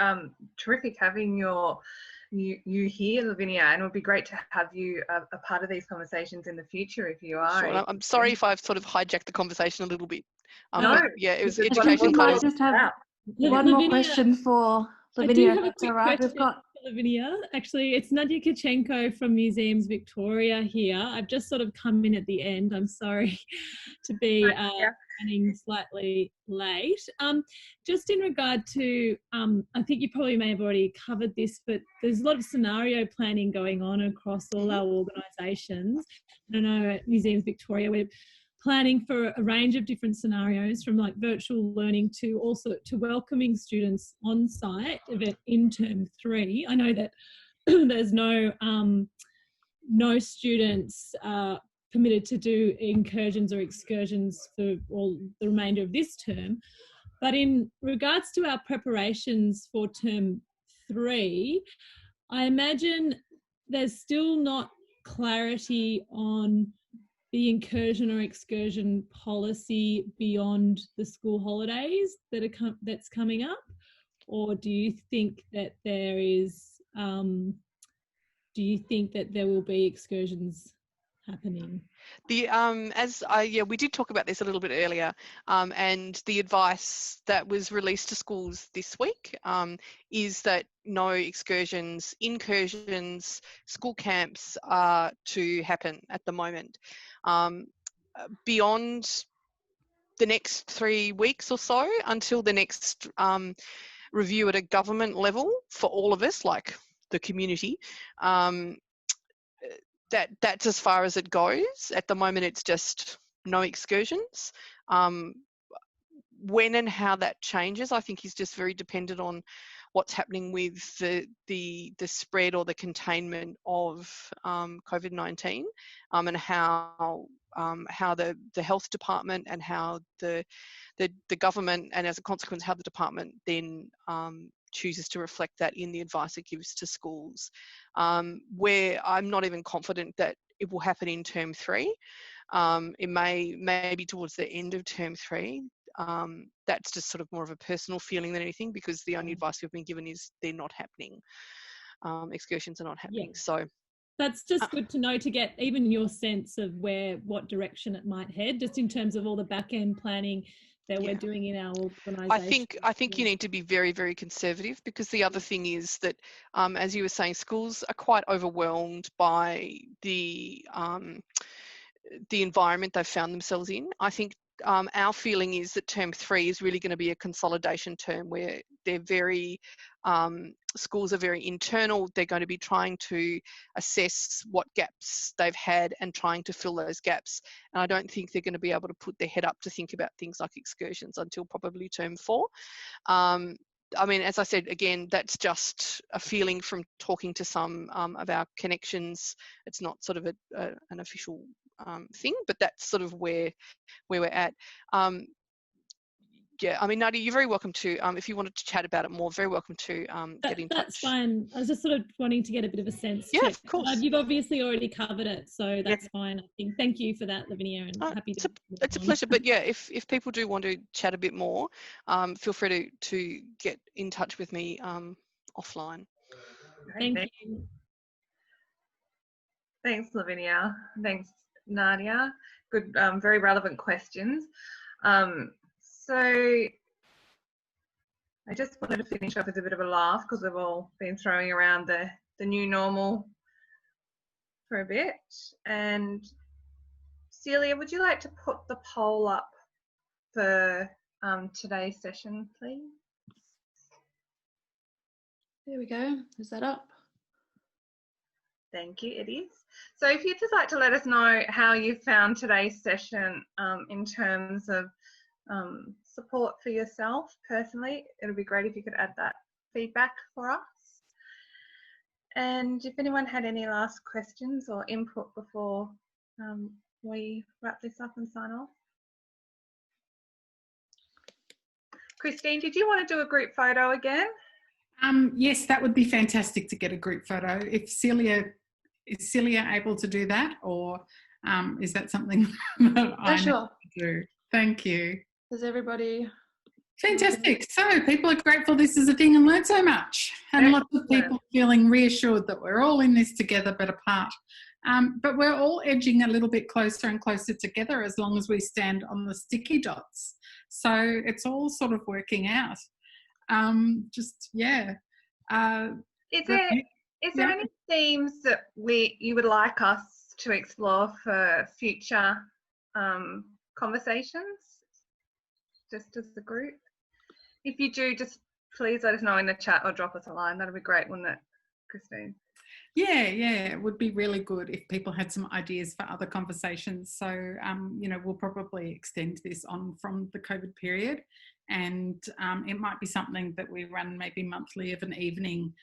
terrific having you here, Lavinia, and it would be great to have you a part of these conversations in the future if you are. Sure. I'm sorry if I've sort of hijacked the conversation a little bit. No, yeah, it was because education. We might just have one more question for Lavinia. I do have a quick Right. question for Lavinia. Actually, it's Nadia Kachenko from Museums Victoria here. I've just sort of come in at the end. I'm sorry to be running slightly late. Just in regard to, I think you probably may have already covered this, but there's a lot of scenario planning going on across all our organisations. I know at Museums Victoria we're planning for a range of different scenarios, from like virtual learning to also to welcoming students on site in term 3. I know that there's no students permitted to do incursions or excursions for all the remainder of this term. But in regards to our preparations for term 3, I imagine there's still not clarity on the incursion or excursion policy beyond the school holidays that's coming up, or do you think that there is? Do you think that there will be excursions happening? We did talk about this a little bit earlier, and the advice that was released to schools this week is that no excursions, incursions, school camps are to happen at the moment. Beyond the next 3 weeks or so, until the next review at a government level for all of us, like the community, that's as far as it goes. At the moment, it's just no excursions. When and how that changes, I think, is just very dependent on what's happening with the spread or the containment of COVID-19, and how the health department and how the government, and as a consequence how the department then chooses to reflect that in the advice it gives to schools. Where I'm not even confident that it will happen in term 3. It may be towards the end of term 3. That's just sort of more of a personal feeling than anything, because the only advice we've been given is they're not happening. Excursions are not happening. Yeah. So that's just good to know, to get even your sense of what direction it might head, just in terms of all the back end planning that we're doing in our organisation. I think you need to be very, very conservative, because the other thing is that, as you were saying, schools are quite overwhelmed by the environment they've found themselves in. I think our feeling is that term 3 is really going to be a consolidation term, where they're very schools are very internal. They're going to be trying to assess what gaps they've had and trying to fill those gaps. And I don't think they're going to be able to put their head up to think about things like excursions until probably term 4. I mean, as I said, again, that's just a feeling from talking to some of our connections. It's not sort of an official thing, but that's sort of where we're at. Yeah, I mean, Nadia, you're very welcome to, if you wanted to chat about it more, very welcome to get in touch. That's fine. I was just sort of wanting to get a bit of a sense. Yeah, of course. You've obviously already covered it, so that's fine. I think. Thank you for that, Lavinia, and happy to. It's a pleasure. But yeah, if people do want to chat a bit more, feel free to get in touch with me offline. Thank you. Thanks, Lavinia. Thanks, Nadia. Good, very relevant questions. So I just wanted to finish off with a bit of a laugh, because we've all been throwing around the new normal for a bit. And Celia, would you like to put the poll up for today's session, please? There we go. Is that up? Thank you, it is. So if you'd just like to let us know how you found today's session in terms of support for yourself personally, it would be great if you could add that feedback for us. And if anyone had any last questions or input before we wrap this up and sign off. Christine, did you want to do a group photo again? Yes, that would be fantastic to get a group photo. Is Celia able to do that, or is that something that I need to do? Thank you. Does everybody Fantastic. So people are grateful this is a thing and learn so much. And lots of people feeling reassured that we're all in this together but apart. But we're all edging a little bit closer and closer together as long as we stand on the sticky dots. So it's all sort of working out. Is there any themes that you would like us to explore for future conversations, just as a group? If you do, just please let us know in the chat or drop us a line. That'd be great, wouldn't it, Christine? Yeah, it would be really good if people had some ideas for other conversations. So, we'll probably extend this on from the COVID period, and it might be something that we run maybe monthly of an evening.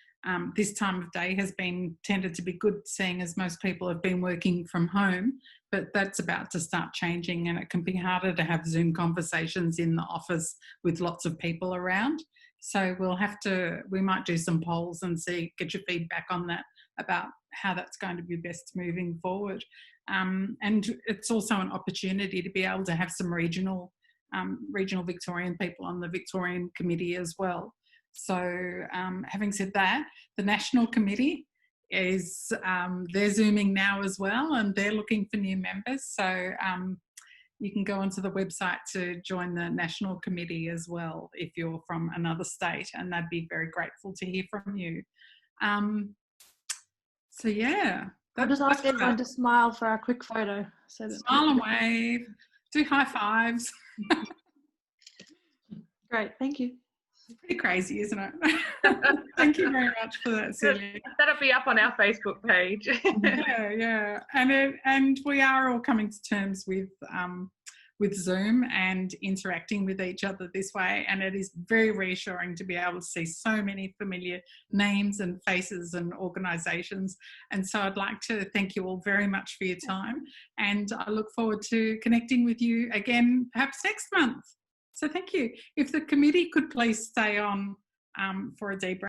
This time of day has been tended to be good, seeing as most people have been working from home, but that's about to start changing, and it can be harder to have Zoom conversations in the office with lots of people around. So we might do some polls and get your feedback on that, about how that's going to be best moving forward. And it's also an opportunity to be able to have some regional Victorian people on the Victorian committee as well. So having said that, the National Committee is, they're Zooming now as well, and they're looking for new members. So you can go onto the website to join the National Committee as well if you're from another state, and they'd be very grateful to hear from you. So yeah. I'll just ask everyone to smile for a quick photo. So that smile and wave, do high fives. Great, thank you. It's pretty crazy, isn't it? Thank you very much for that, Celia. That'll be up on our Facebook page. Yeah. And we are all coming to terms with Zoom and interacting with each other this way, and it is very reassuring to be able to see so many familiar names and faces and organisations. And so I'd like to thank you all very much for your time, and I look forward to connecting with you again perhaps next month. So thank you. If the committee could please stay on for a debrief.